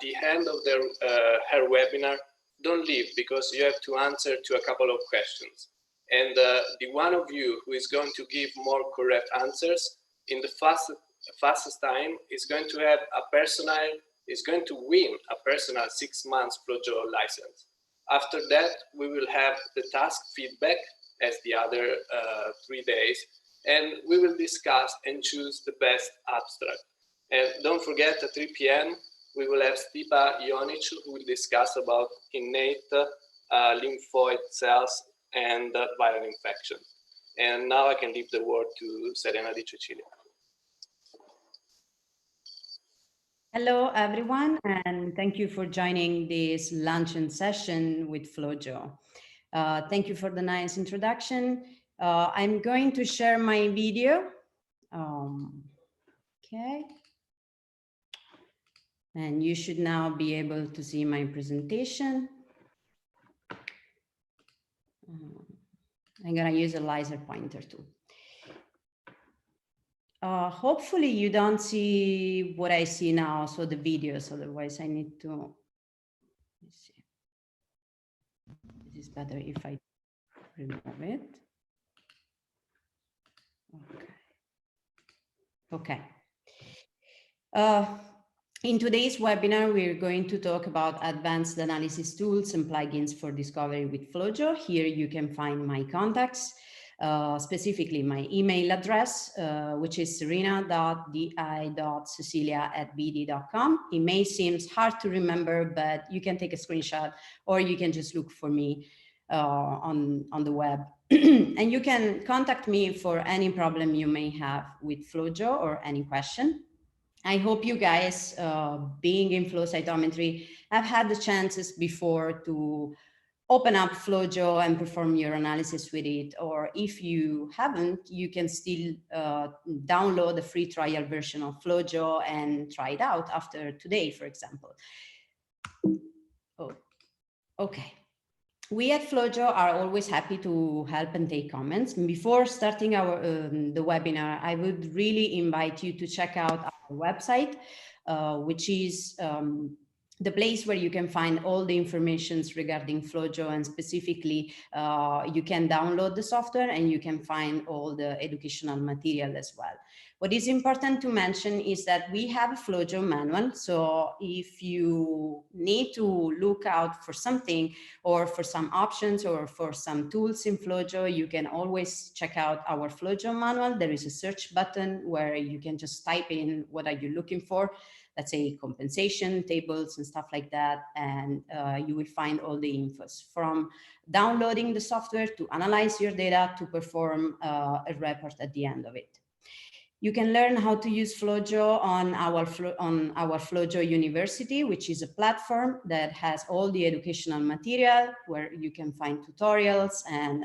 the end of her webinar, don't leave, because you have to answer to a couple of questions. And the one of you who is going to give more correct answers in the fastest time is going to have is going to win a personal 6 months FlowJo license. After that, we will have the task feedback as the other 3 days, and we will discuss and choose the best abstract. And don't forget, at 3 p.m., we will have Stipa Ionic, who will discuss about innate lymphoid cells and viral infection. And now I can leave the word to Serena Di Cecilia. Hello, everyone, and thank you for joining this luncheon session with FlowJo. Thank you for the nice introduction. I'm going to share my video. Okay. And you should now be able to see my presentation. I'm going to use a laser pointer too. Hopefully you don't see what I see now, so the videos, otherwise I need to, let me see. This is better if I remove it. Okay. In today's webinar, we're going to talk about advanced analysis tools and plugins for discovery with FlowJo. Here you can find my contacts. Specifically my email address, which is serena.di.cecilia@bd.com. It may seem hard to remember, but you can take a screenshot or you can just look for me on the web. And you can contact me for any problem you may have with FlowJo or any question. I hope you guys, being in flow cytometry, have had the chances before to open up FlowJo and perform your analysis with it. Or if you haven't, you can still download the free trial version of FlowJo and try it out after today, for example. Oh, okay. We at FlowJo are always happy to help and take comments. Before starting the webinar, I would really invite you to check out our website, which is the place where you can find all the information regarding FlowJo, and specifically you can download the software and you can find all the educational material as well. What is important to mention is that we have a FlowJo manual. So if you need to look out for something or for some options or for some tools in FlowJo, you can always check out our FlowJo manual. There is a search button where you can just type in what are you looking for. Let's say compensation tables and stuff like that. And you will find all the infos from downloading the software to analyze your data to perform a report at the end of it. You can learn how to use FlowJo on our FlowJo University, which is a platform that has all the educational material where you can find tutorials, and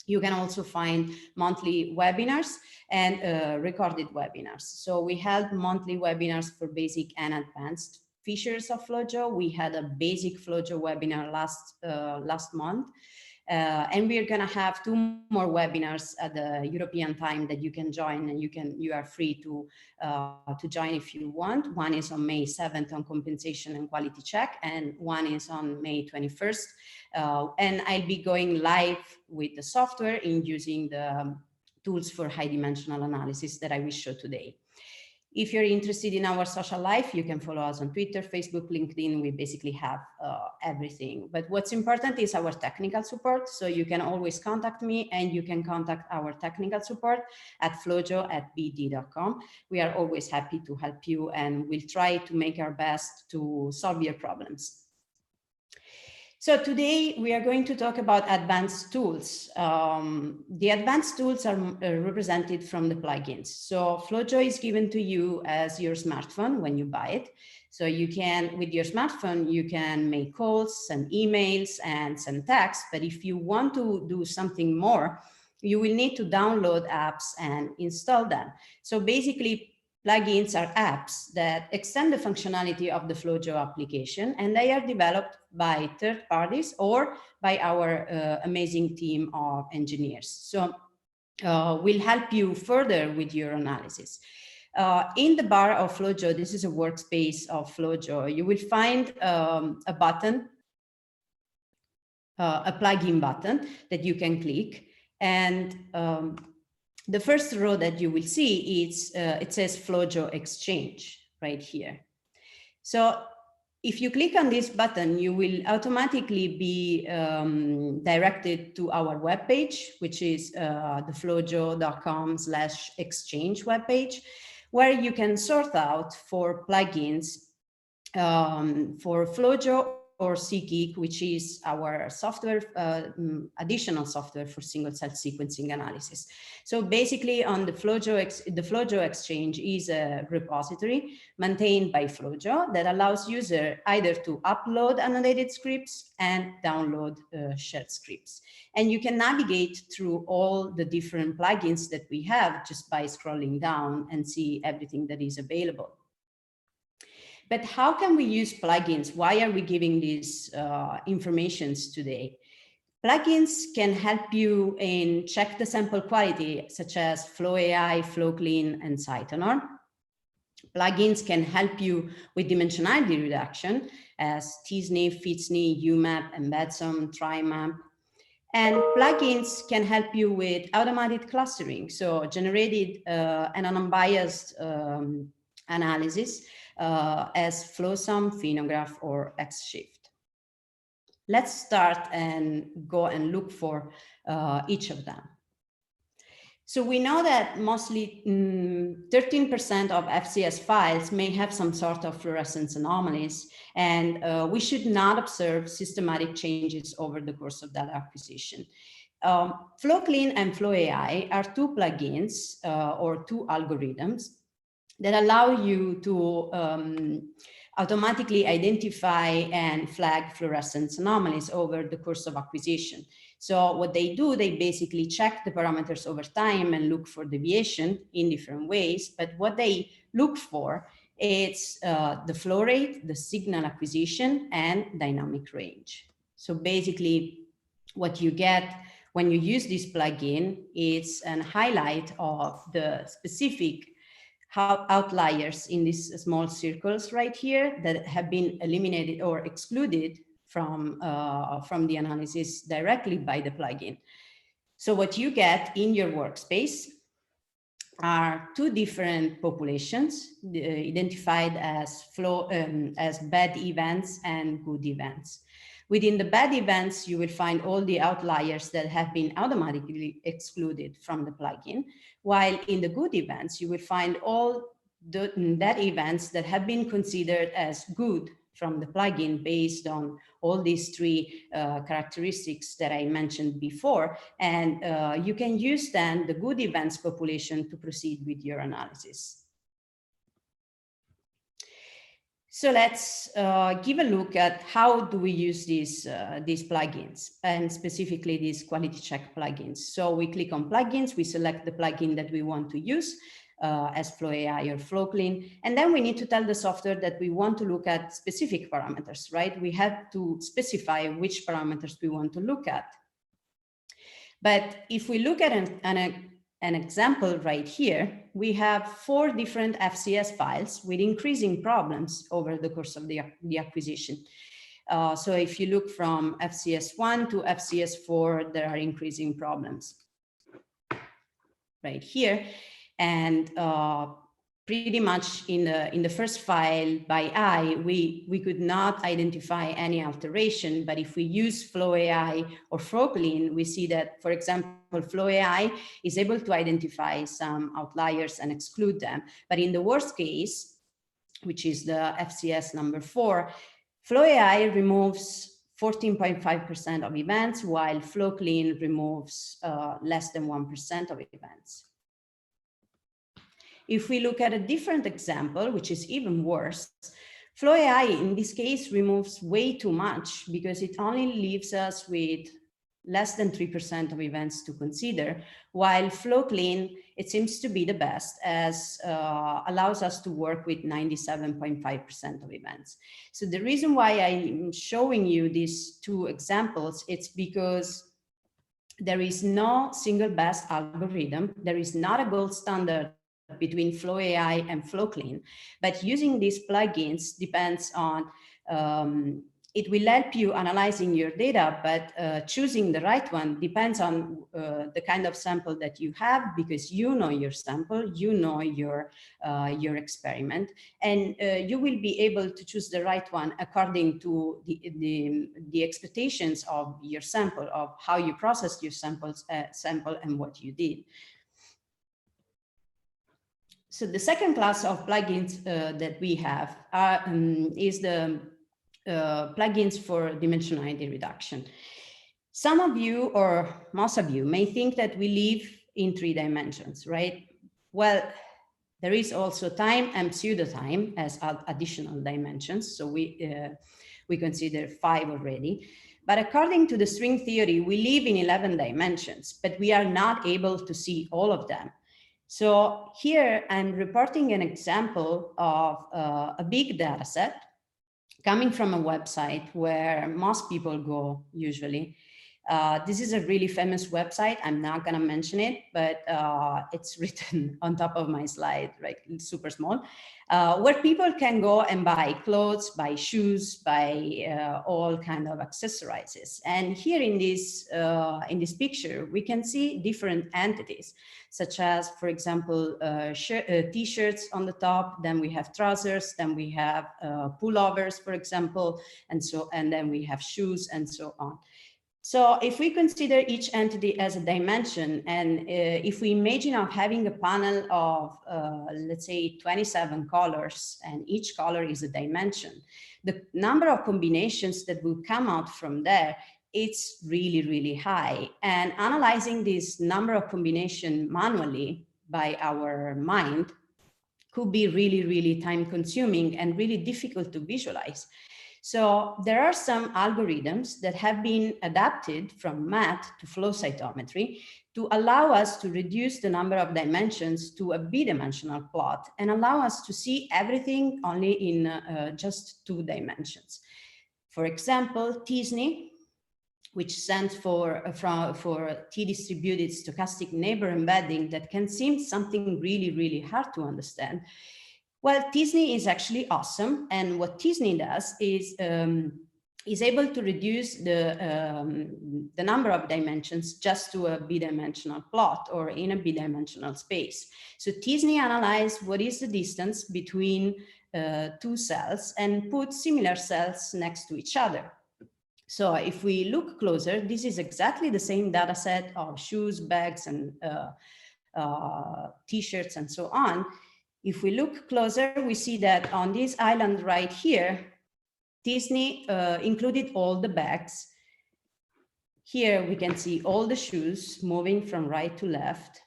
you can also find monthly webinars and recorded webinars. So we held monthly webinars for basic and advanced features of FlowJo. We had a basic FlowJo webinar last month. And we're going to have 2 more webinars at the European time that you can join, and you are free to join if you want. One is on May 7th on compensation and quality check, and one is on May 21st. And I'll be going live with the software in using the tools for high dimensional analysis that I will show today. If you're interested in our social life, you can follow us on Twitter, Facebook, LinkedIn. We basically have everything. But what's important is our technical support. So you can always contact me, and you can contact our technical support at flowjo@bd.com. We are always happy to help you, and we'll try to make our best to solve your problems. So today we are going to talk about advanced tools. The advanced tools are represented from the plugins. So FlowJo is given to you as your smartphone when you buy it. So you can, with your smartphone, you can make calls, send emails, and send texts. But if you want to do something more, you will need to download apps and install them. So basically, plugins are apps that extend the functionality of the FlowJo application, and they are developed by third parties or by our amazing team of engineers. So we'll help you further with your analysis. In the bar of FlowJo, this is a workspace of FlowJo, you will find a button, a plugin button that you can click. And the first row that you will see is it says FlowJo Exchange right here. So if you click on this button, you will automatically be directed to our webpage, which is the flowjo.com/exchange webpage, where you can sort out for plugins for FlowJo or SIICA, which is our software, additional software for single-cell sequencing analysis. So basically on the FlowJo Exchange is a repository maintained by FlowJo that allows user either to upload annotated scripts and download shared scripts. And you can navigate through all the different plugins that we have just by scrolling down and see everything that is available. But how can we use plugins? Why are we giving these informations today? Plugins can help you in check the sample quality, such as FlowAI, FlowClean, and Cytonor. Plugins can help you with dimensionality reduction, as tsnif, fitsnif, umap, embedsum, trimap. And plugins can help you with automated clustering, so generated and unbiased analysis, as FlowSum, Phenograph, or XShift. Let's start and go and look for each of them. So we know that mostly 13% of FCS files may have some sort of fluorescence anomalies, and we should not observe systematic changes over the course of data acquisition. FlowClean and FlowAI are two plugins or two algorithms that allow you to automatically identify and flag fluorescence anomalies over the course of acquisition. So what they do, they basically check the parameters over time and look for deviation in different ways. But what they look for is the flow rate, the signal acquisition, and dynamic range. So basically what you get when you use this plugin is an highlight of the specific outliers in these small circles right here that have been eliminated or excluded from the analysis directly by the plugin. So what you get in your workspace are two different populations identified as bad events and good events. Within the bad events, you will find all the outliers that have been automatically excluded from the plugin, while in the good events, you will find all that events that have been considered as good from the plugin based on all these three characteristics that I mentioned before. And you can use then the good events population to proceed with your analysis. So let's give a look at how do we use these plugins, and specifically these quality check plugins. So we click on plugins, we select the plugin that we want to use as FlowAI or FlowClean, and then we need to tell the software that we want to look at specific parameters, right? We have to specify which parameters we want to look at. But if we look at an example right here, we have 4 different FCS files with increasing problems over the course of the acquisition. So if you look from FCS1 to FCS4, there are increasing problems right here. And pretty much in the first file by eye, we could not identify any alteration. But if we use FlowAI or FlowClean, we see that, for example, FlowAI is able to identify some outliers and exclude them. But in the worst case, which is the FCS number 4, FlowAI removes 14.5% of events, while FlowClean removes less than 1% of events. If we look at a different example, which is even worse, FlowAI in this case removes way too much because it only leaves us with less than 3% of events to consider, while FlowClean, it seems to be the best, as allows us to work with 97.5% of events. So the reason why I'm showing you these two examples, it's because there is no single best algorithm. There is not a gold standard between FlowAI and FlowClean, but using these plugins depends on, it will help you analyzing your data, but choosing the right one depends on the kind of sample that you have, because you know your sample, you know your experiment, and you will be able to choose the right one according to the expectations of your sample, of how you processed your sample and what you did. So the second class of plugins that we have is the plugins for dimensionality reduction. Some of you, or most of you, may think that we live in 3 dimensions, right? Well, there is also time and pseudo-time as additional dimensions. So we consider 5 already. But according to the string theory, we live in 11 dimensions, but we are not able to see all of them. So here I'm reporting an example of a big data set coming from a website where most people go usually. This is a really famous website. I'm not going to mention it, but it's written on top of my slide, right? It's super small, where people can go and buy clothes, buy shoes, buy all kind of accessories. And here in this picture, we can see different entities, such as, for example, t-shirts on the top. Then we have trousers. Then we have pullovers, for example, and then we have shoes and so on. So if we consider each entity as a dimension, and if we imagine of having a panel of, let's say, 27 colors, and each color is a dimension, the number of combinations that will come out from there, it's really, really high. And analyzing this number of combinations manually by our mind could be really, really time consuming and really difficult to visualize. So there are some algorithms that have been adapted from math to flow cytometry to allow us to reduce the number of dimensions to a bidimensional plot and allow us to see everything only in just 2 dimensions. For example, t-SNE, which stands for t-distributed stochastic neighbor embedding, that can seem something really, really hard to understand. Well, t-SNE is actually awesome, and what t-SNE does is able to reduce the number of dimensions just to a bidimensional plot or in a bidimensional space. So t-SNE analyzes what is the distance between 2 cells and put similar cells next to each other. So if we look closer, this is exactly the same data set of shoes, bags, and t-shirts and so on. If we look closer, we see that on this island right here, t-SNE included all the bags. Here we can see all the shoes moving from right to left,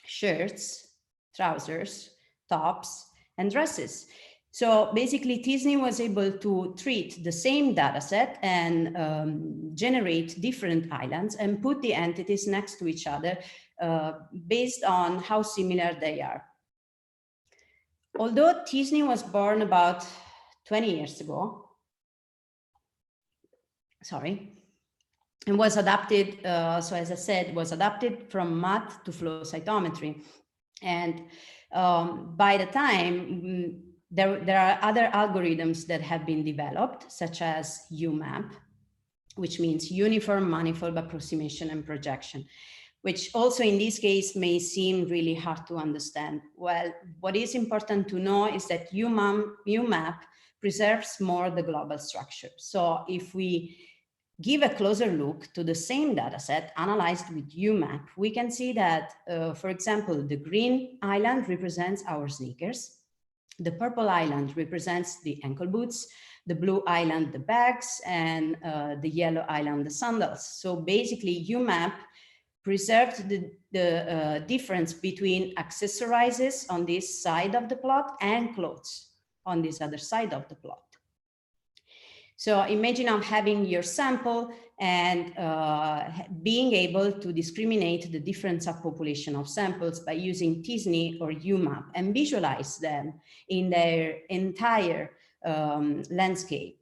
shirts, trousers, tops, and dresses. So basically, t-SNE was able to treat the same data set and generate different islands and put the entities next to each other based on how similar they are. Although t-SNE was born about 20 years ago, and was adapted, so as I said, was adapted from math to flow cytometry. And by the time, there are other algorithms that have been developed, such as UMAP, which means Uniform Manifold Approximation and Projection, which also in this case may seem really hard to understand. Well, what is important to know is that UMAP preserves more the global structure. So if we give a closer look to the same data set analyzed with UMAP, we can see that, for example, the green island represents our sneakers, the purple island represents the ankle boots, the blue island the bags, and the yellow island the sandals. So basically UMAP preserved the difference between accessorizes on this side of the plot and clothes on this other side of the plot. So imagine having your sample and being able to discriminate the different subpopulation of samples by using t-SNE or UMAP and visualize them in their entire landscape.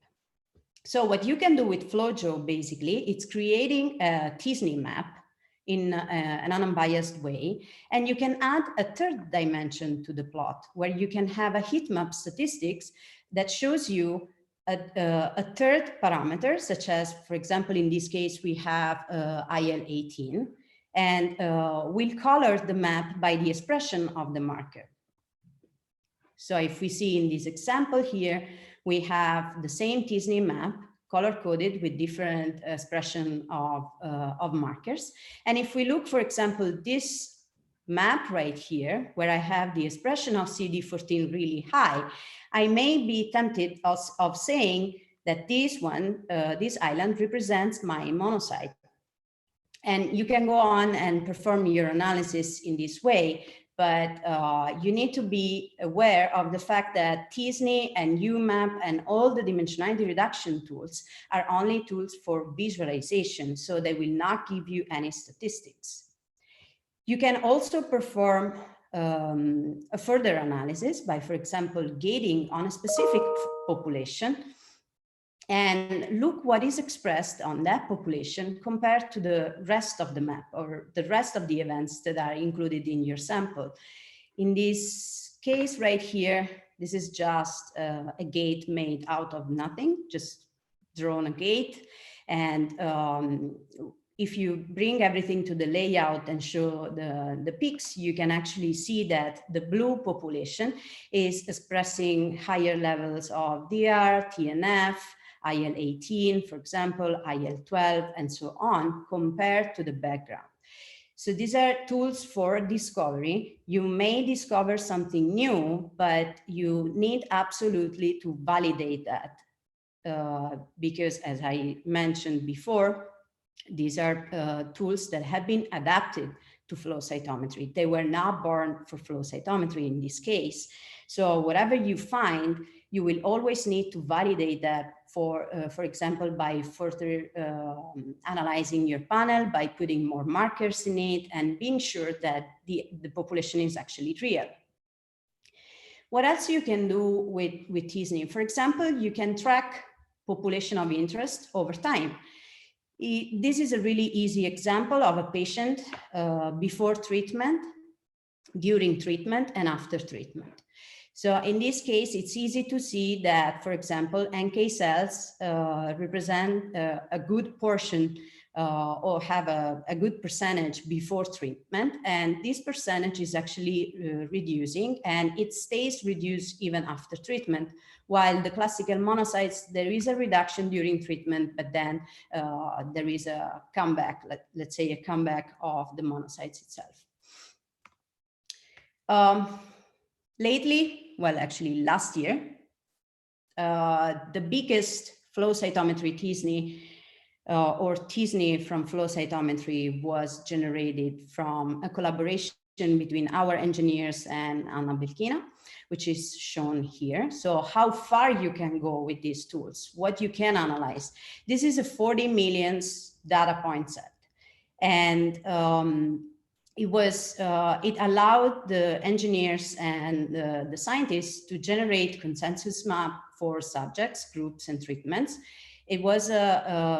So what you can do with FlowJo, basically, it's creating a t-SNE map in an unbiased way. And you can add a third dimension to the plot, where you can have a heat map statistics that shows you a third parameter, such as, for example, in this case, we have IL-18, and we'll color the map by the expression of the marker. So if we see in this example here, we have the same t-SNE map, color-coded with different expression of markers. And if we look, for example, this map right here, where I have the expression of CD14 really high, I may be tempted of saying that this island represents my monocyte. And you can go on and perform your analysis in this way, but you need to be aware of the fact that t-SNE and UMAP and all the dimensionality reduction tools are only tools for visualization, so they will not give you any statistics. You can also perform a further analysis by, for example, gating on a specific population and look what is expressed on that population compared to the rest of the map or the rest of the events that are included in your sample. In this case right here, this is just a gate made out of nothing, just drawn a gate. And if you bring everything to the layout and show the peaks, you can actually see that the blue population is expressing higher levels of DR, TNF, IL-18, for example, IL-12, and so on, compared to the background. So these are tools for discovery. You may discover something new, but you need absolutely to validate that. Because as I mentioned before, these are tools that have been adapted to flow cytometry. They were not born for flow cytometry in this case. So whatever you find, you will always need to validate that for example, by further analyzing your panel, by putting more markers in it and being sure that the population is actually real. What else you can do with t-SNE? For example, you can track population of interest over time. This is a really easy example of a patient before treatment, during treatment, and after treatment. So in this case, it's easy to see that, for example, NK cells represent a good portion or have a good percentage before treatment. And this percentage is actually reducing, and it stays reduced even after treatment. While the classical monocytes, there is a reduction during treatment, but then there is a comeback, let's say a comeback of the monocytes itself. Lately, well, actually last year, the biggest flow cytometry t-SNE or t-SNE from flow cytometry was generated from a collaboration between our engineers and Anna Belkina, which is shown here. So how far you can go with these tools, what you can analyze. This is a 40 million data point set. And it allowed the engineers and the scientists to generate consensus map for subjects, groups, and treatments. It was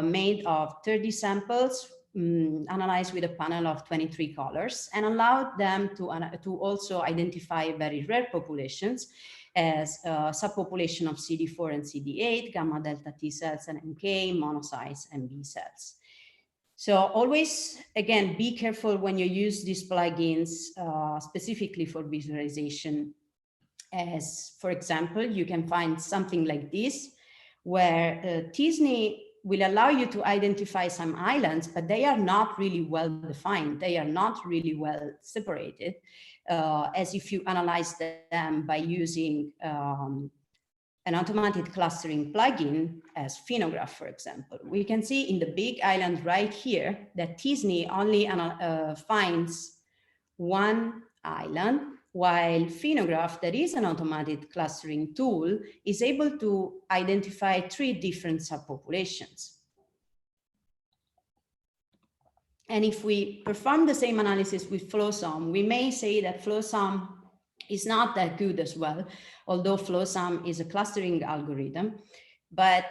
made of 30 samples analyzed with a panel of 23 colors, and allowed them to also identify very rare populations as subpopulation of CD4 and CD8, gamma delta T cells and NK, monocytes, and B cells. So always, again, be careful when you use these plugins specifically for visualization. As, for example, you can find something like this, where t-SNE will allow you to identify some islands, but they are not really well defined. They are not really well separated, as if you analyze them by using an automated clustering plugin as Phenograph, for example. We can see in the big island right here that t-SNE only finds one island, while Phenograph, that is an automated clustering tool, is able to identify 3 different subpopulations. And if we perform the same analysis with FlowSum, we may say that FlowSum is not that good as well, although FlowSum is a clustering algorithm. But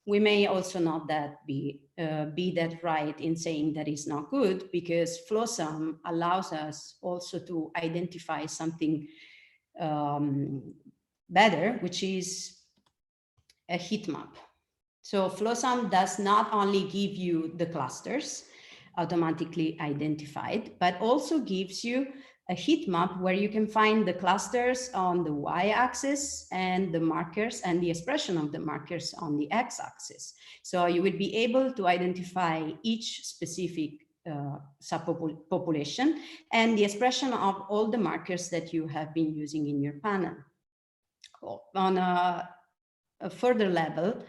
we may also not be that right in saying that it's not good, because FlowSum allows us also to identify something better, which is a heat map. So FlowSum does not only give you the clusters automatically identified, but also gives you a heat map where you can find the clusters on the y-axis and the markers and the expression of the markers on the x-axis. So you will be able to identify each specific subpopulation and the expression of all the markers that you have been using in your panel. On a further level,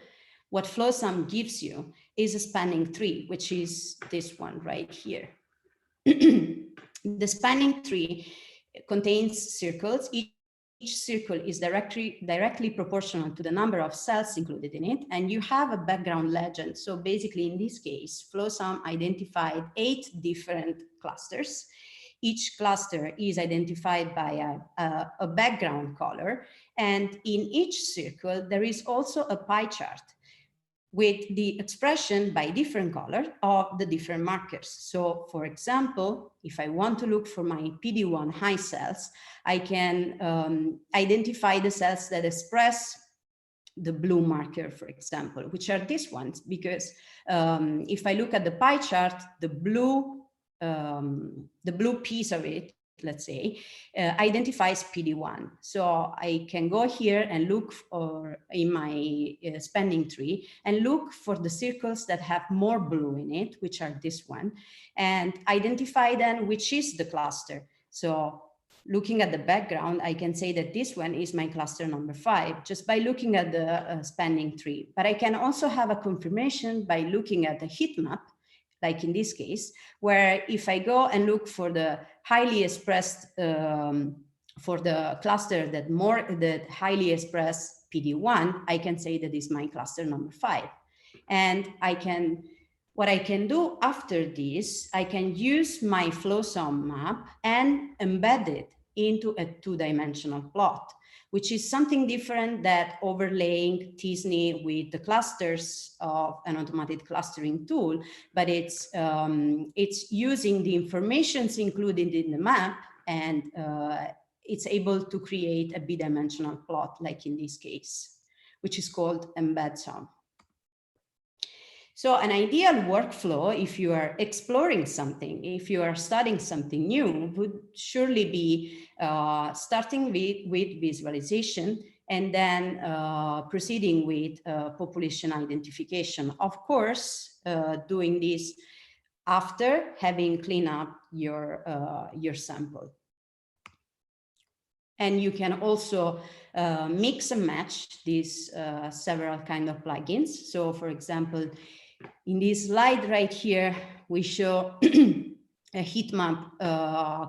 what FlowSum gives you is a spanning tree, which is this one right here. The spanning tree contains circles. Each circle is directly proportional to the number of cells included in it, and you have a background legend. So basically, in this case, FlowSum identified 8 different clusters. Each cluster is identified by a background color, and in each circle, there is also a pie chart with the expression by different color of the different markers. So for example, if I want to look for my PD1 high cells, I can identify the cells that express the blue marker, for example, which are these ones, because if I look at the pie chart, the blue piece of it, let's say, identifies PD1. So I can go here and look for in my spanning tree and look for the circles that have more blue in it, which are this one, and identify then which is the cluster. So looking at the background, I can say that this one is my cluster number 5, just by looking at the spanning tree. But I can also have a confirmation by looking at the heat map, like in this case, where if I go and look for the highly expressed, for the cluster that highly express PD1, I can say that is my cluster number 5. And what I can do after this, I can use my FlowSum map and embed it into a 2-dimensional plot, which is something different than overlaying t-SNE with the clusters of an automated clustering tool, but it's using the informations included in the map, and it's able to create a b-dimensional plot, like in this case, which is called embed sum. So an ideal workflow, if you are exploring something, if you are studying something new, would surely be starting with visualization and then proceeding with population identification. Of course, doing this after having cleaned up your sample. And you can also mix and match these several kind of plugins. So for example, in this slide right here, we show a heat map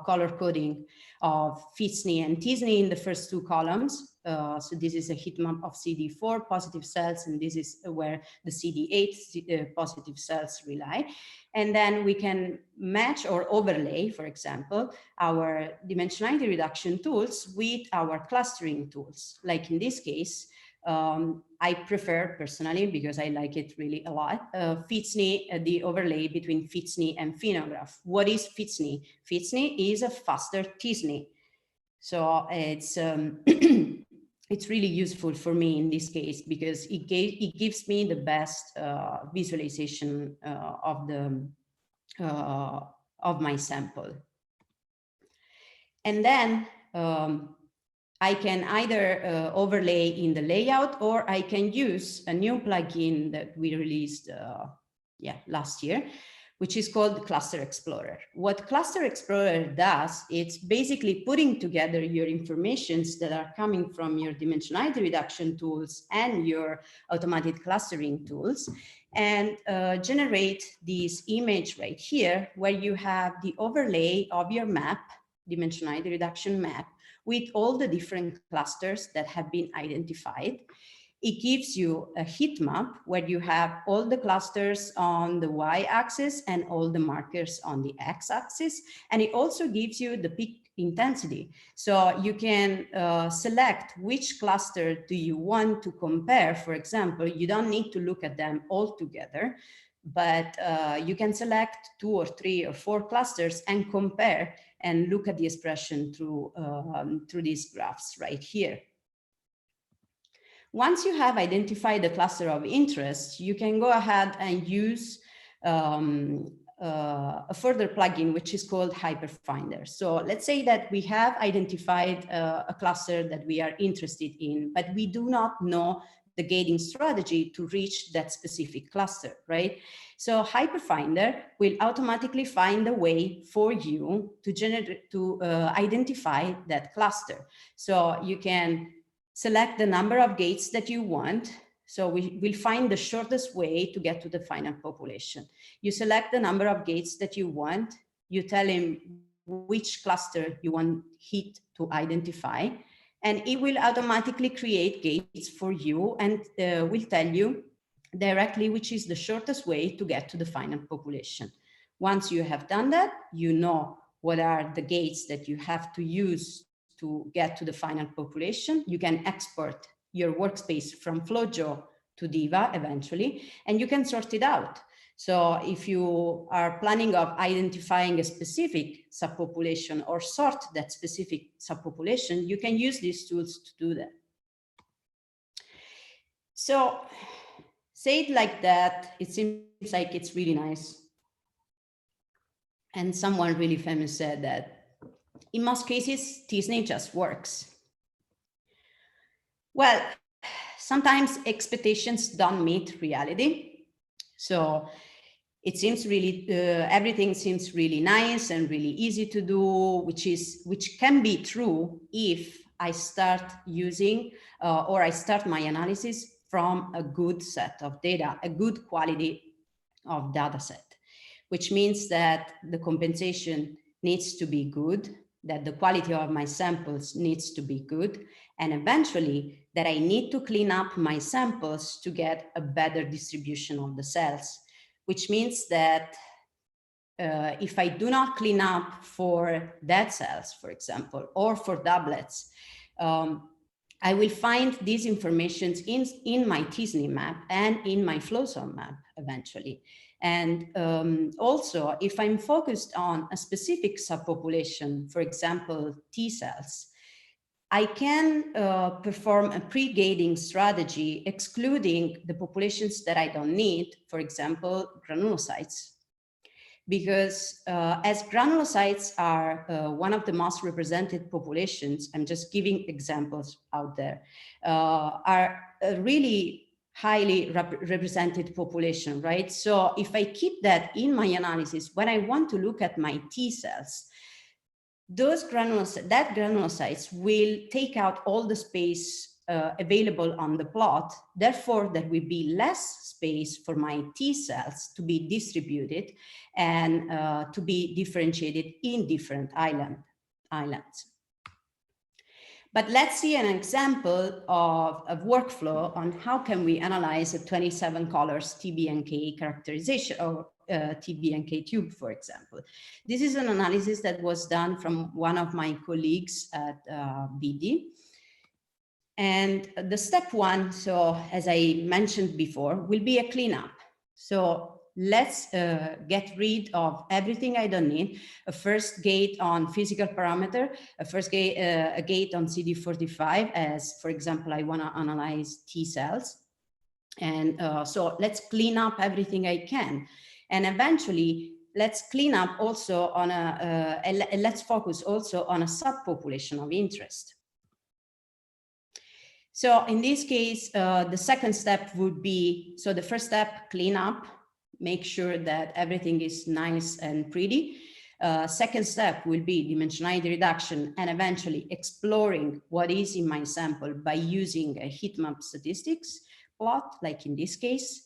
color coding of FlowSum and t-SNE in the first 2 columns. So this is a heat map of CD4 positive cells, and this is where the CD8 positive cells rely. And then we can match or overlay, for example, our dimensionality reduction tools with our clustering tools. Like in this case, I prefer personally, because I like it really a lot, FlowSum, the overlay between FlowSum and Phenograph. What is FlowSum? FlowSum is a faster t-SNE. So it's it's really useful for me in this case, because it gives me the best visualization of my sample. And then I can either overlay in the layout, or I can use a new plugin that we released last year, which is called Cluster Explorer. What Cluster Explorer does, it's basically putting together your informations that are coming from your dimensionality reduction tools and your automated clustering tools, and generate this image right here, where you have the overlay of your map, dimensionality reduction map, with all the different clusters that have been identified. It gives you a heat map where you have all the clusters on the y-axis and all the markers on the x-axis. And it also gives you the intensity. So you can select which cluster do you want to compare. For example, you don't need to look at them all together, but you can select 2 or 3 or 4 clusters and compare and look at the expression through these graphs right here. Once you have identified the cluster of interest, you can go ahead and use a further plugin, which is called Hyperfinder. So let's say that we have identified a cluster that we are interested in, but we do not know the gating strategy to reach that specific cluster, right? So Hyperfinder will automatically find a way for you to identify that cluster. So you can select the number of gates that you want. So we will find the shortest way to get to the final population. You select the number of gates that you want. You tell him which cluster you want it to identify, and it will automatically create gates for you and will tell you directly which is the shortest way to get to the final population. Once you have done that, you know what are the gates that you have to use to get to the final population. You can export your workspace from FlowJo to Diva eventually, and you can sort it out. So if you are planning of identifying a specific subpopulation or sort that specific subpopulation, you can use these tools to do that. So say it like that, it seems like it's really nice. And someone really famous said that in most cases, t-SNE just works. Well, sometimes expectations don't meet reality. So it seems really, everything seems really nice and really easy to do, which can be true if I start using or I start my analysis from a good set of data, a good quality of data set, which means that the compensation needs to be good, that the quality of my samples needs to be good, and eventually that I need to clean up my samples to get a better distribution of the cells, which means that if I do not clean up for dead cells, for example, or for doublets, I will find these informations in my t-SNE map and in my FlowZone map eventually. And also, if I'm focused on a specific subpopulation, for example, T cells, I can perform a pre-gating strategy excluding the populations that I don't need, for example, granulocytes. Because as granulocytes are one of the most represented populations, I'm just giving examples out there, are a really highly represented population, right? So if I keep that in my analysis, when I want to look at my T cells, those granulocytes will take out all the space available on the plot. Therefore, there will be less space for my T cells to be distributed and to be differentiated in different islands. But let's see an example of a workflow on how can we analyze a 27 colors TBNK characterization or TBNK tube, for example. This is an analysis that was done from one of my colleagues at BD. And the step one, so as I mentioned before, will be a cleanup. So let's get rid of everything I don't need. A first gate on physical parameter, a gate on CD45, as for example, I want to analyze T cells. And so let's clean up everything I can. And eventually, let's clean up also on let's focus also on a subpopulation of interest. So in this case, the second step would be, so the first step, clean up, make sure that everything is nice and pretty. Second step will be dimensionality reduction and eventually exploring what is in my sample by using a heat map statistics plot, like in this case.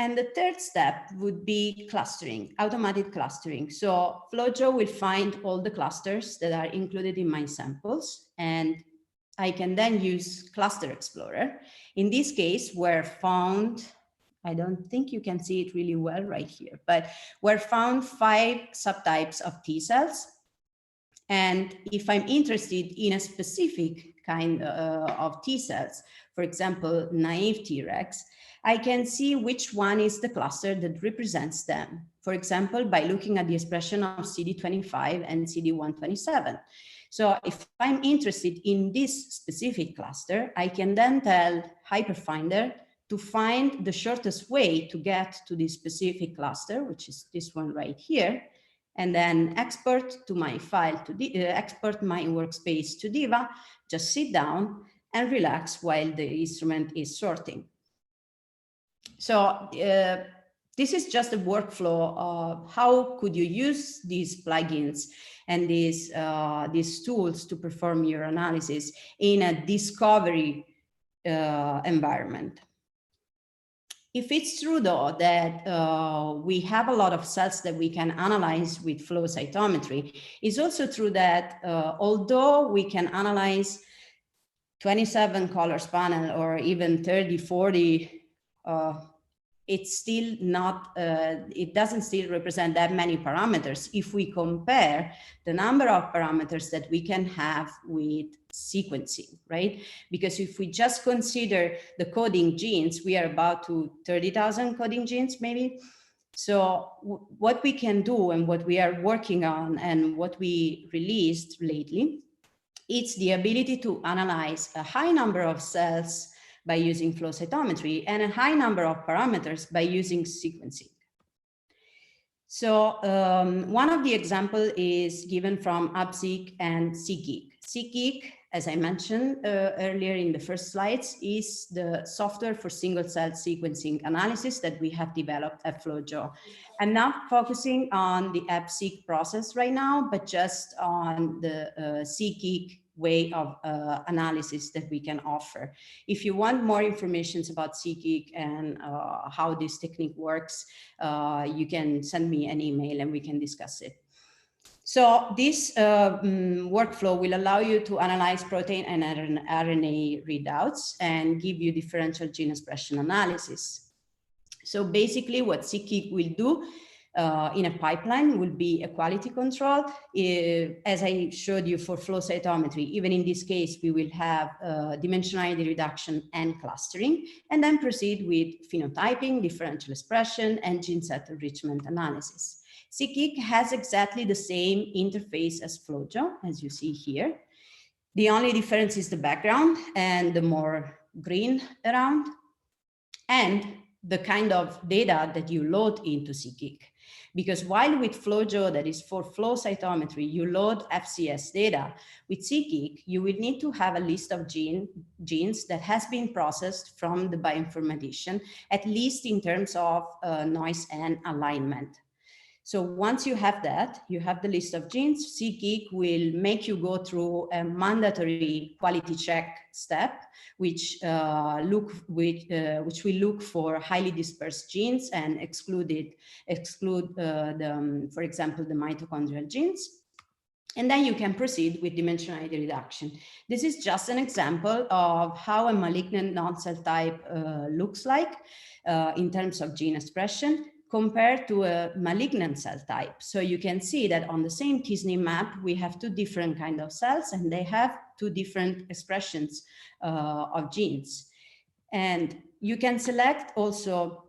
And the third step would be clustering, automatic clustering. So FlowJo will find all the clusters that are included in my samples, and I can then use Cluster Explorer. In this case, were found, I don't think you can see it really well right here, but were found 5 subtypes of T cells. And if I'm interested in a specific kind of T cells, for example, naive Tregs, I can see which one is the cluster that represents them. For example, by looking at the expression of CD25 and CD127. So if I'm interested in this specific cluster, I can then tell Hyperfinder to find the shortest way to get to this specific cluster, which is this one right here, and then export to my file to export my workspace to Diva, just sit down and relax while the instrument is sorting. So this is just a workflow of how could you use these plugins and these tools to perform your analysis in a discovery environment. If it's true, though, that we have a lot of cells that we can analyze with flow cytometry, it's also true that although we can analyze 27 colors panel or even 30, 40, it's still not, it doesn't still represent that many parameters if we compare the number of parameters that we can have with sequencing, right? Because if we just consider the coding genes, we are about to 30,000 coding genes maybe. So what we can do and what we are working on and what we released lately, it's the ability to analyze a high number of cells by using flow cytometry and a high number of parameters by using sequencing. So one of the examples is given from AppSeq and SIICA. SIICA, as I mentioned earlier in the first slides, is the software for single cell sequencing analysis that we have developed at FlowJo. I'm not focusing on the AppSeq process right now, but just on the SIICA way of analysis that we can offer. If you want more information about SIICA and how this technique works, you can send me an email and we can discuss it. So this workflow will allow you to analyze protein and RNA readouts and give you differential gene expression analysis. So basically what SIICA will do in a pipeline will be a quality control. As I showed you for flow cytometry, even in this case, we will have dimensionality reduction and clustering, and then proceed with phenotyping, differential expression, and gene set enrichment analysis. SIICA has exactly the same interface as FlowJo, as you see here. The only difference is the background and the more green around, and the kind of data that you load into SIICA. Because while with FlowJo, that is for flow cytometry, you load FCS data, with SIICA, you will need to have a list of genes that has been processed from the bioinformatician, at least in terms of noise and alignment. So once you have that, you have the list of genes, SIICA will make you go through a mandatory quality check step, which will look for highly dispersed genes and exclude, for example, the mitochondrial genes. And then you can proceed with dimensionality reduction. This is just an example of how a malignant non-cell type looks like in terms of gene expression, compared to a malignant cell type. So you can see that on the same t-SNP map, we have two different kinds of cells and they have two different expressions of genes. And you can select also,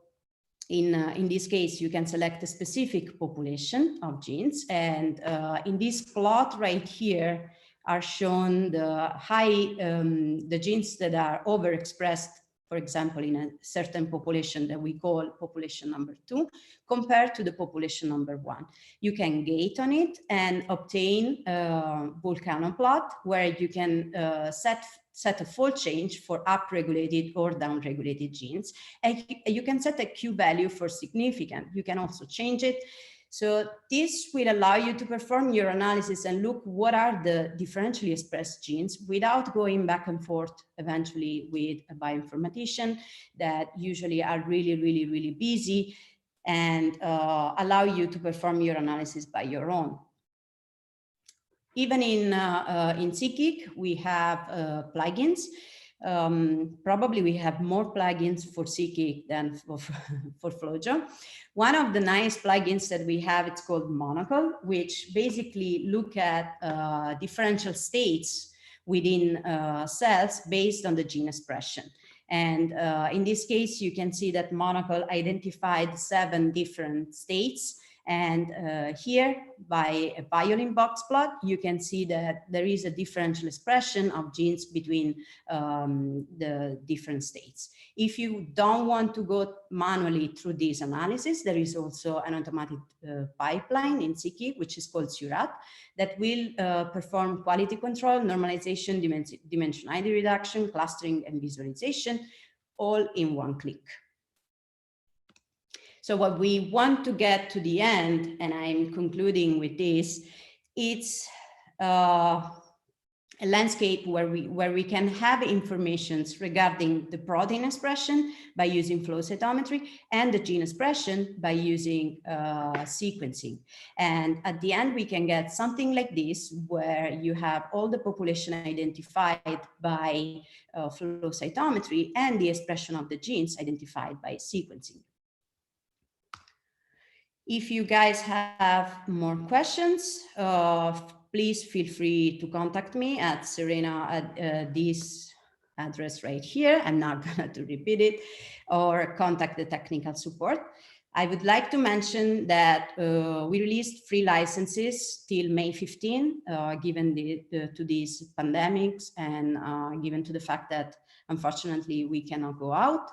in this case, you can select a specific population of genes. And in this plot right here are shown the genes that are overexpressed, for example, in a certain population that we call population number 2, compared to the population number 1. You can gate on it and obtain a volcano plot where you can set a fold change for upregulated or downregulated genes. And you can set a Q value for significant. You can also change it. So this will allow you to perform your analysis and look what are the differentially expressed genes without going back and forth eventually with a bioinformatician that usually are really busy and allow you to perform your analysis by your own. Even in SIICA, we have plugins Probably we have more plugins for SIICA than for FlowJo. One of the nice plugins that we have, it's called Monocle, which basically look at differential states within cells based on the gene expression. And in this case, you can see that Monocle identified 7 different states. And here, by a violin box plot, you can see that there is a differential expression of genes between the different states. If you don't want to go manually through this analysis, there is also an automatic pipeline in SIICA, which is called SURAT, that will perform quality control, normalization, dimensionality reduction, clustering, and visualization, all in one click. So what we want to get to the end, and I'm concluding with this, it's a landscape where we can have informations regarding the protein expression by using flow cytometry and the gene expression by using sequencing. And at the end, we can get something like this, where you have all the population identified by flow cytometry and the expression of the genes identified by sequencing. If you guys have more questions, please feel free to contact me at Serena at this address right here. I'm not going to repeat it, or contact the technical support. I would like to mention that we released free licenses till May 15, given to these pandemics and given to the fact that unfortunately we cannot go out.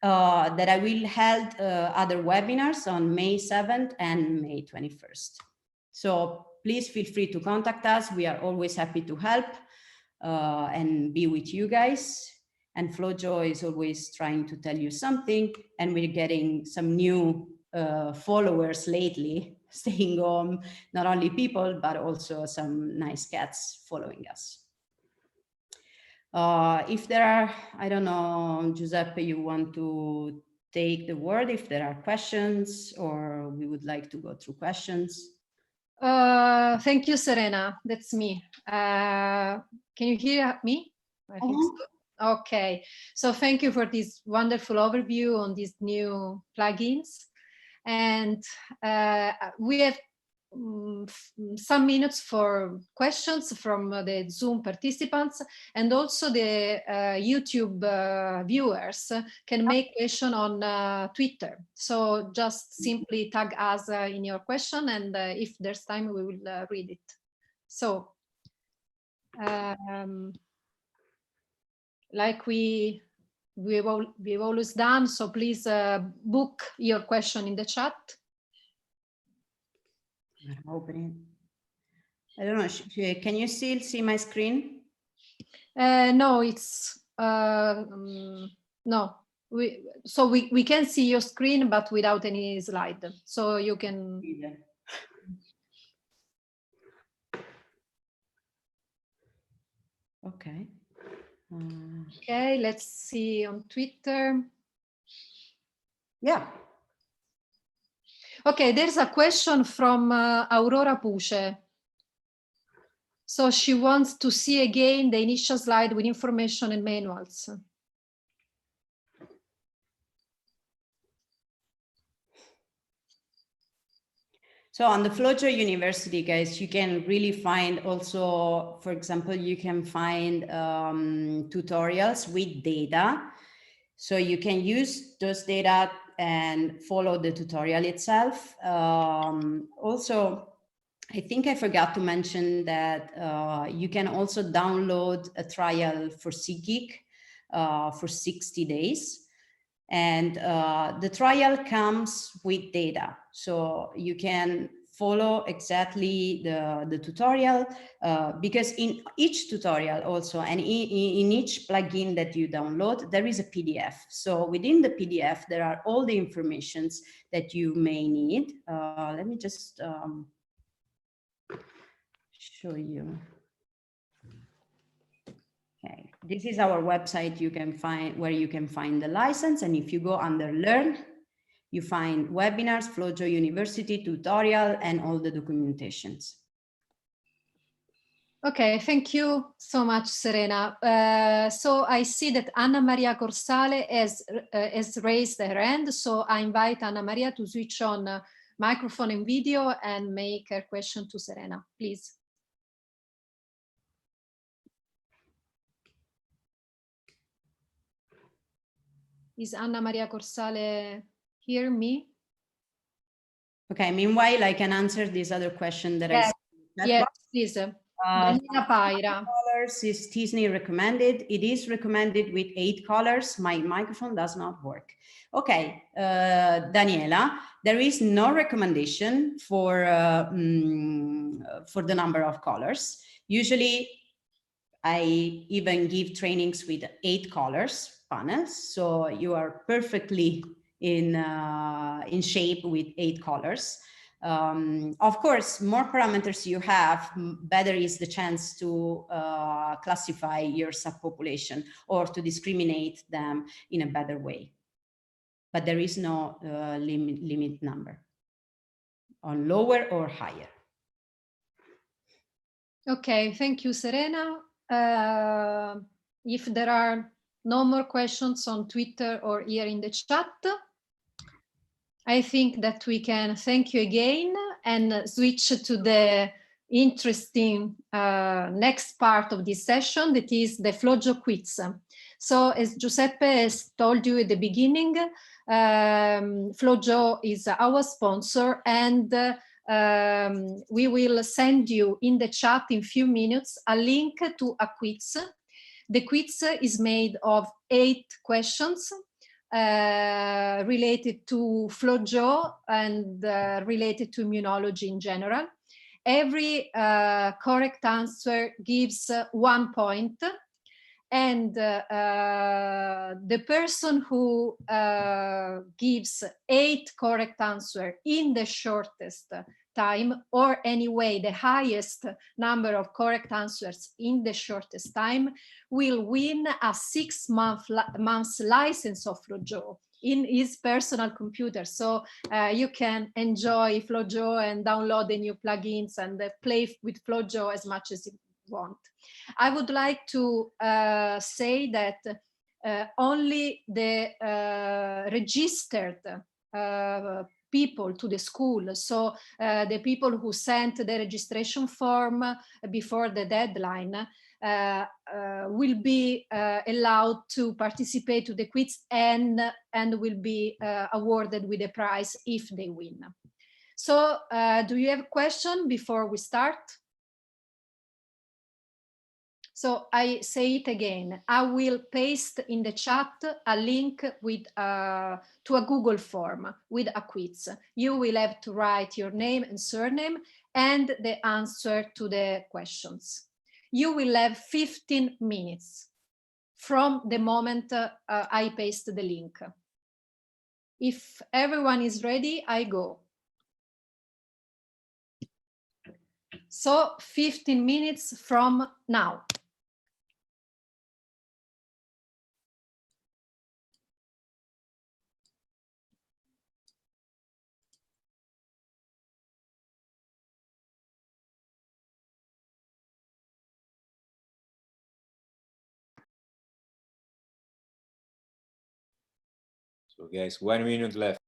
That I will hold other webinars on May 7th and May 21st. So please feel free to contact us. We are always happy to help and be with you guys. And FlowJo is always trying to tell you something, and we're getting some new followers lately, staying home, not only people, but also some nice cats following us. If there are, I don't know, Giuseppe, you want to take the word if there are questions, or we would like to go through questions? Thank you, Serena. That's me. Can you hear me? I think so. Okay. So thank you for this wonderful overview on these new plugins. And we have some minutes for questions from the Zoom participants, and also the YouTube viewers can make question on Twitter. So just simply tag us in your question, and if there's time, we will read it. So like we've always done, so please book your question in the chat. Opening. I don't know. Can you still see my screen? No, it's no. We can see your screen, but without any slide. So you can. Okay. Okay. Let's see on Twitter. Yeah. Okay, there's a question from Aurora Puce. So she wants to see again the initial slide with information and manuals. So on the FlowJo University, guys, you can really find also, for example, you can find tutorials with data. So you can use those data and follow the tutorial itself. Also, I think I forgot to mention that you can also download a trial for SIICA for 60 days. And the trial comes with data. So you can follow exactly the tutorial, because in each tutorial also, and in each plugin that you download, there is a PDF. So within the PDF, there are all the informations that you may need. Let me just show you. Okay, this is our website. You can find where you can find the license, and if you go under Learn, you find webinars, FlowJo University tutorial, and all the documentations. Okay, thank you so much, Serena. So I see that Anna Maria Corsale has raised her hand, so I invite Anna Maria to switch on microphone and video and make her question to Serena, please. Is Anna Maria Corsale hear me? Okay, meanwhile, I can answer this other question that I see. Yes, please. Daniela Paira. Colors is Disney recommended? It is recommended with 8 colors. My microphone does not work. Okay, Daniela, there is no recommendation for the number of colors. Usually, I even give trainings with 8 colors panels, so you are perfectly in shape with 8 colors. Of course, more parameters you have, better is the chance to classify your subpopulation or to discriminate them in a better way. But there is no limit number on lower or higher. Okay, thank you, Serena. If there are no more questions on Twitter or here in the chat, I think that we can thank you again and switch to the interesting next part of this session, that is the FlowJo quiz. So as Giuseppe has told you at the beginning, FlowJo is our sponsor, and we will send you in the chat in a few minutes a link to a quiz. The quiz is made of 8 questions related to FlowJo and related to immunology in general. Every correct answer gives 1 point, and the person who gives 8 correct answers in the shortest time, or anyway the highest number of correct answers in the shortest time, will win a 6-month license of FlowJo in his personal computer. So you can enjoy FlowJo and download the new plugins and play with FlowJo as much as you want. I would like to say that only the registered people to the school, so the people who sent the registration form before the deadline, will be allowed to participate to the quiz and will be awarded with a prize if they win. So do you have a question before we start? So I say it again, I will paste in the chat a link with to a Google form with a quiz. You will have to write your name and surname and the answer to the questions. You will have 15 minutes from the moment I paste the link. If everyone is ready, I go. So 15 minutes from now. So guys, 1 minute left.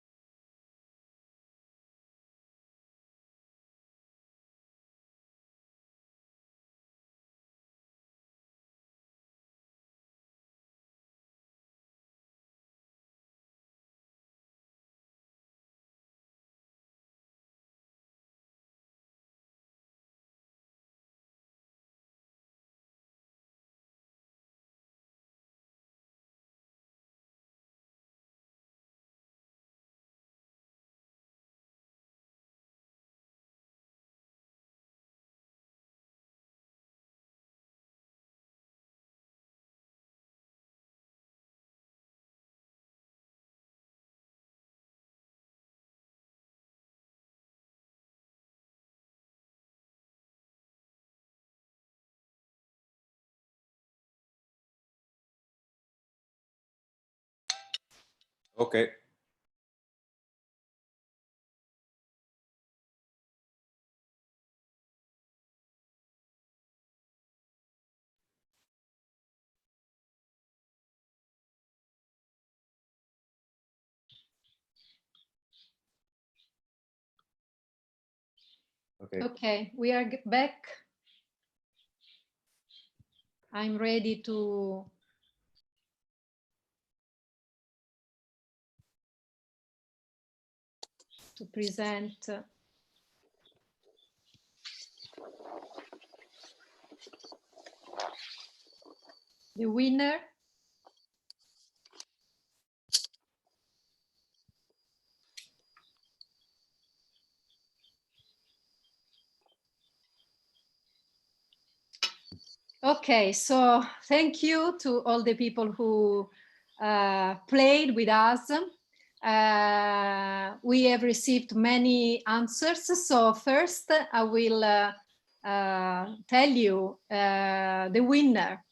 Okay. Okay. Okay, we are back. I'm ready to present the winner. Okay, so thank you to all the people who played with us. We have received many answers. So first I will tell you the winner.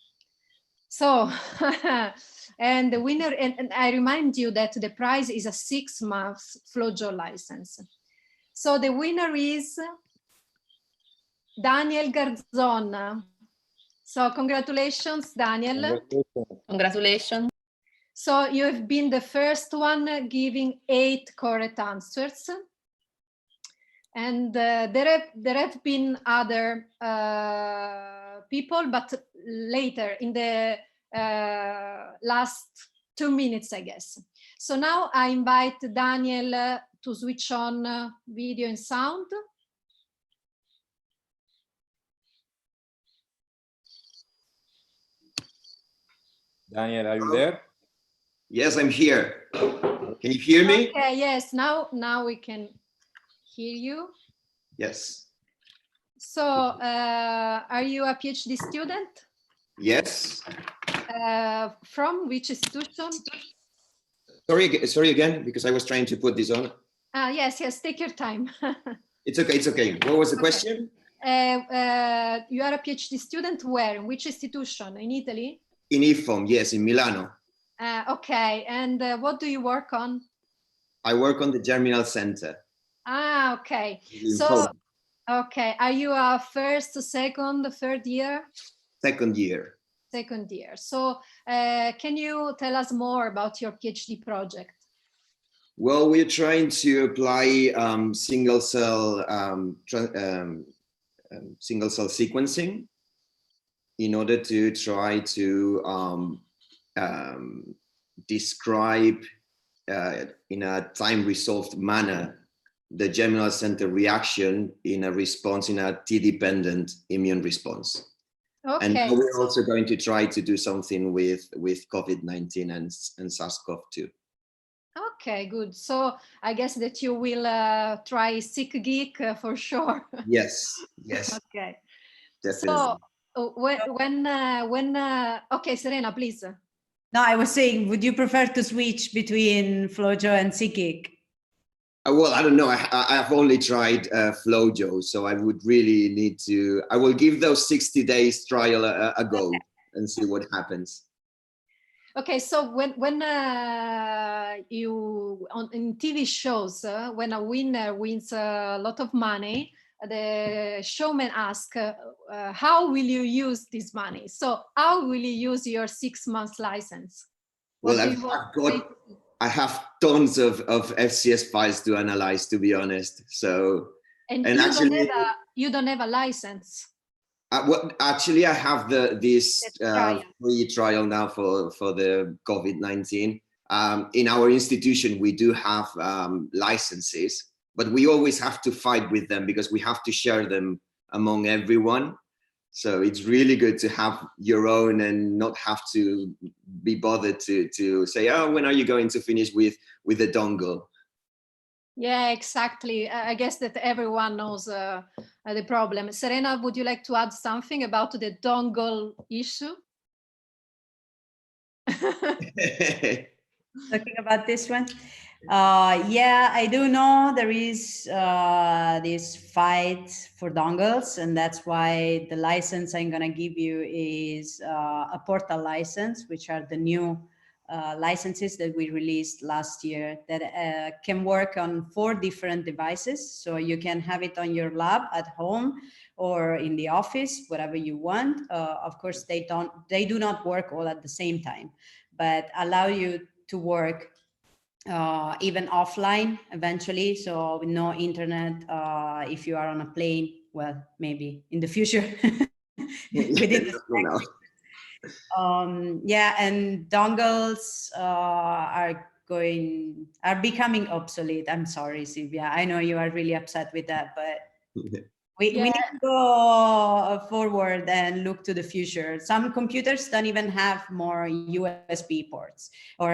So, and the winner, and I remind you that the prize is a 6-month FlowJo license. So the winner is Daniel Garzon. So congratulations, Daniel. Congratulations. So you have been the first one giving 8 correct answers. And there have been other people, but later in the last 2 minutes, I guess. So now I invite Daniel to switch on video and sound. Daniel, are you there? Yes, I'm here. Can you hear me? Okay, yes, now we can hear you. Yes. So are you a PhD student? Yes. From which institution? Sorry again, because I was trying to put this on. Yes, take your time. It's okay. What was the question? You are a PhD student where? In which institution? In Italy? In IFOM, yes, in Milano. Okay, and what do you work on? I work on the Germinal Center. Okay. In So, Rome. okay, are you a first, second, third year? Second year. Second year. So, can you tell us more about your PhD project? Well, we're trying to apply single cell sequencing in order to try to describe in a time-resolved manner the germinal center reaction in a response, in a T-dependent immune response. Okay. And now we're also going to try to do something with COVID-19 and SARS-CoV-2. Okay, good. So I guess that you will try SIICA for sure. Yes. Okay. Definitely. So okay, Serena, please. No, I was saying, would you prefer to switch between FlowJo and SIICA? Well, I don't know. I've only tried FlowJo, so I would really need to. I will give those 60 days trial a go and see what happens. Okay, so when you in TV shows, when a winner wins a lot of money, the showman asks, how will you use this money? So how will you use your 6 months license? Well, I have tons of FCS files to analyze, to be honest. So and you don't have a license. Well, actually, I have this free trial now for the COVID-19. In our institution, we do have licenses, but we always have to fight with them because we have to share them among everyone. So it's really good to have your own and not have to be bothered to say, oh, when are you going to finish with the dongle? Yeah, exactly. I guess that everyone knows the problem. Serena, would you like to add something about the dongle issue? Talking about this one? Yeah, I do know there is this fight for dongles, and that's why the license I'm going to give you is a portal license, which are the new licenses that we released last year that can work on 4 different devices. So you can have it on your lab at home or in the office, whatever you want. Of course, they do not work all at the same time, but allow you to work even offline eventually. So with no internet, if you are on a plane, well, maybe in the future. Within the yeah, and dongles are becoming obsolete. I'm sorry, Silvia. I know you are really upset with that, but we need to go forward and look to the future. Some computers don't even have more USB ports, or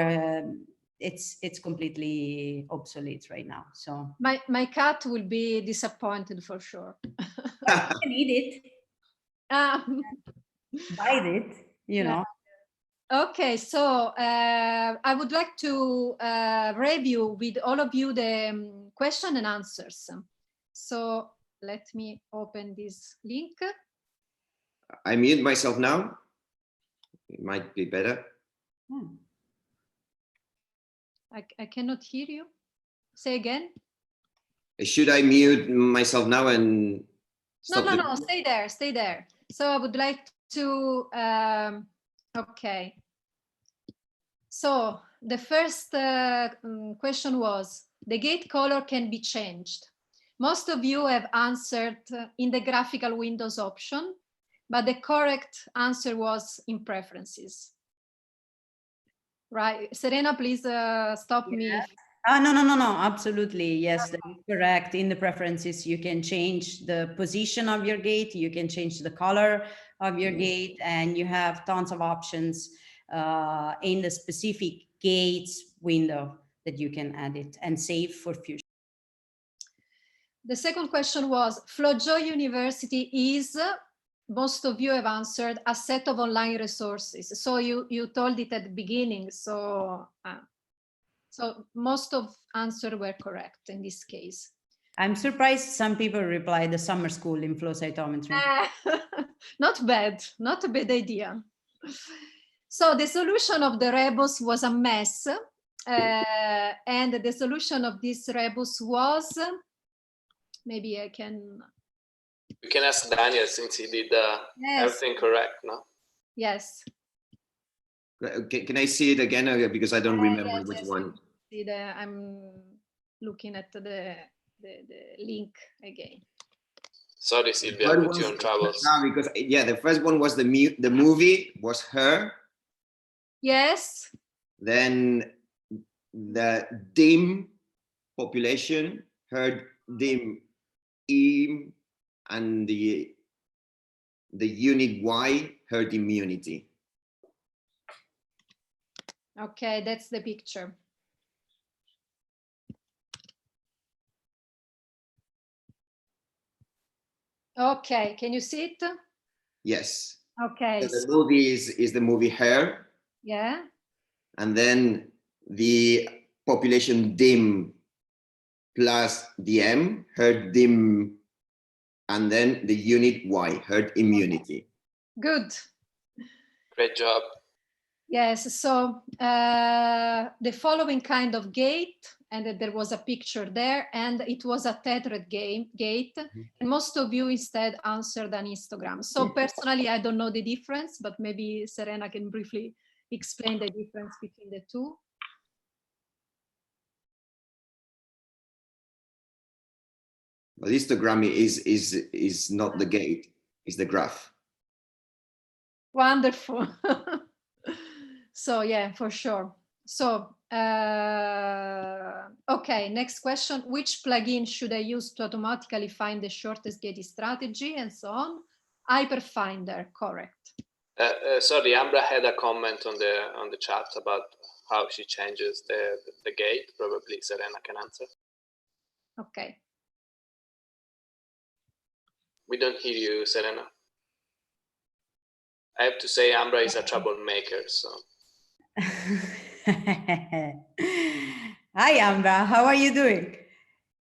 it's completely obsolete right now. So my cat will be disappointed for sure. I need it. Buy it, you know. Okay, so I would like to review with all of you the question and answers. So let me open this link. I mute myself now. It might be better. I cannot hear you. Say again. Should I mute myself now and stop? No, stay there, stay there. So I would like to, okay. So the first question was, the gate color can be changed. Most of you have answered in the graphical windows option, but the correct answer was in preferences. Right, Serena, please stop me. No, absolutely. Yes, that is correct. In the preferences, you can change the position of your gate, you can change the color of your gate, and you have tons of options in the specific gates window that you can edit and save for future. The second question was, FlowJo University is, most of you have answered, a set of online resources. So you told it at the beginning, so most of answers were correct in this case. I'm surprised some people replied the summer school in flow cytometry. Not bad, not a bad idea. So the solution of the rebus was a mess. And the solution of this rebus was, maybe I can... You can ask Daniel since he did everything correct, no? Yes. Can I see it again? Because I don't remember which one. I'm looking at the link again. Sorry, Silvia, I put you in troubles. Because yeah, the first one was the movie was her. Yes. Then the dim population, her dim im, and the unit Y, herd immunity. Okay, that's the picture. Okay, can you see it? Yes. Okay. So the movie is the movie Her. Yeah. And then the population dim plus the M, herd dim, and then the unit Y, herd immunity. Good. Great job. Yes, so the following kind of gate, and there was a picture there, and it was a tethered gate, and most of you instead answered an histogram. So personally, I don't know the difference, but maybe Serena can briefly explain the difference between the two. But histogram is not the gate, it's the graph. Wonderful. So yeah, for sure. So, okay, next question. Which plugin should I use to automatically find the shortest gate strategy and so on? Hyperfinder, correct. Sorry, Ambra had a comment on the chat about how she changes the gate. Probably Serena can answer. Okay. We don't hear you, Serena. I have to say Ambra is a troublemaker, so. Hi, Ambra. How are you doing?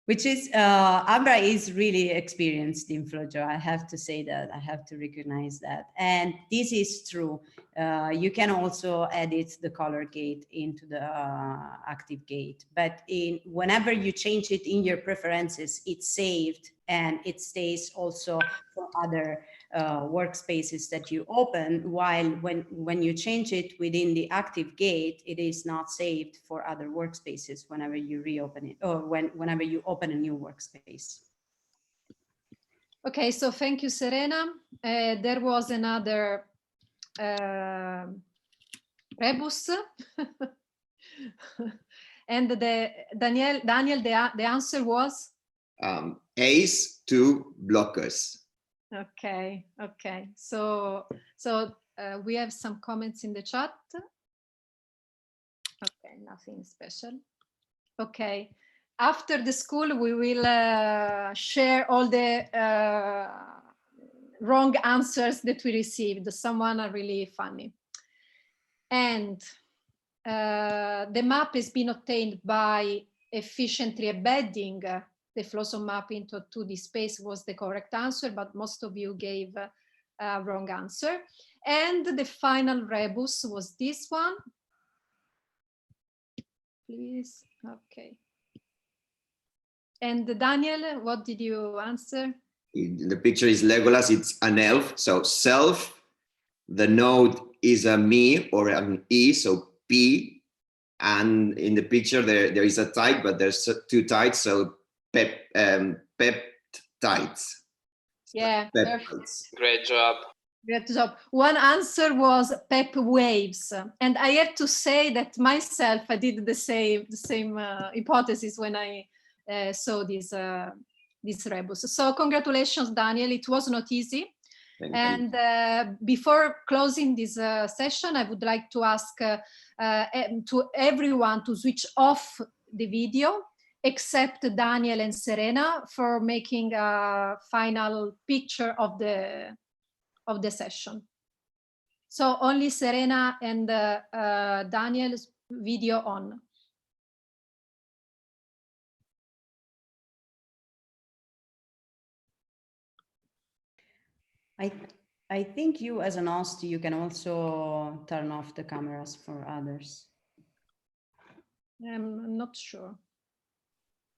Which is, Ambra is really experienced in FlowJo. I have to say that. I have to recognize that. And this is true. You can also edit the color gate into the active gate. But whenever you change it in your preferences, it's saved and it stays also for other workspaces that you open, while when you change it within the active gate, it is not saved for other workspaces whenever you reopen it, or whenever you open a new workspace. Okay, so thank you, Serena. There was another rebus. And Daniel, the answer was? ACE to blockers. Okay, okay. So we have some comments in the chat. Okay, nothing special. Okay. After the school, we will share all the wrong answers that we received. Some are really funny. And the map has been obtained by efficiently embedding the FlowZone map into a 2D space was the correct answer, but most of you gave a wrong answer. And the final rebus was this one. Please, okay. And Daniel, what did you answer? The picture is Legolas, it's an elf. So self, the node is a me or an E, so P. And in the picture there is a tide, but there's two tides, so peptides. Yeah, peptides. Great job. Great job. One answer was pep waves, and I have to say that myself I did the same hypothesis when I saw this rebus. So congratulations, Daniel. It was not easy. And before closing this session, I would like to ask to everyone to switch off the video, except Daniel and Serena, for making a final picture of the session. So only Serena and Daniel's video on. I think you, as an host, you can also turn off the cameras for others. I'm not sure.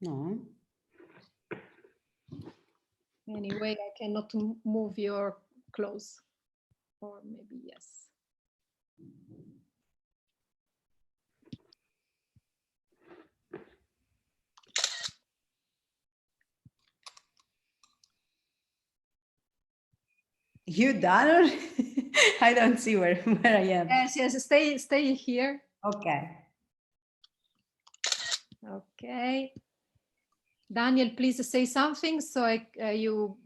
No. Anyway, I cannot move your clothes. Or maybe yes. You done? I don't see where I am. Yes, stay here. Okay. Okay. Daniel, please say something. So you.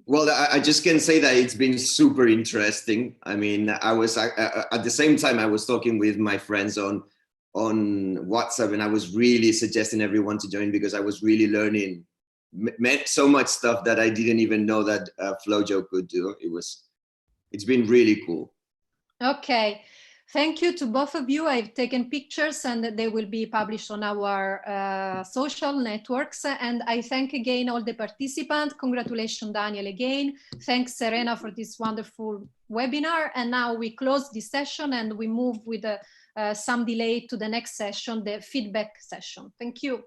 Well, I just can say that it's been super interesting. I mean, I was at the same time I was talking with my friends on WhatsApp, and I was really suggesting everyone to join because I was really learning so much stuff that I didn't even know that FlowJo could do. It's been really cool. Okay. Thank you to both of you. I've taken pictures and they will be published on our social networks. And I thank again all the participants. Congratulations, Daniel, again. Thanks, Serena, for this wonderful webinar. And now we close this session and we move with some delay to the next session, the feedback session. Thank you.